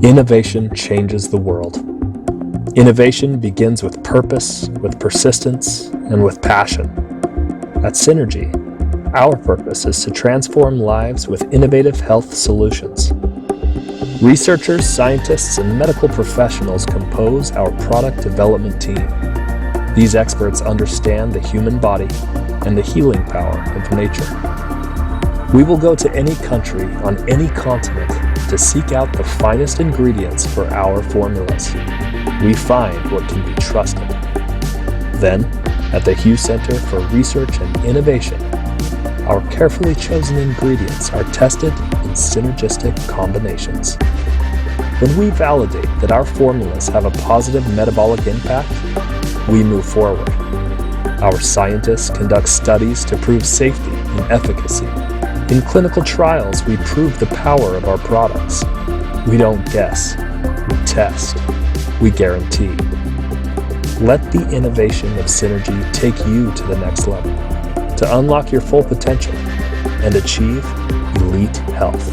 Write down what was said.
Innovation changes the world. Innovation begins with purpose, with persistence, and with passion. At Synergy, our purpose is to transform lives with innovative health solutions. Researchers, scientists, and medical professionals compose our product development team. These experts understand the human body and the healing power of nature. We will go to any country on any continent to seek out the finest ingredients for our formulas. We find what can be trusted. Then, at the Hugh Center for Research and Innovation, our carefully chosen ingredients are tested in synergistic combinations. When we validate that our formulas have a positive metabolic impact, we move forward. Our scientists conduct studies to prove safety and efficacy. In clinical trials, we prove the power of our products. We don't guess, we test, we guarantee. Let the innovation of Synergy take you to the next level, to unlock your full potential and achieve elite health.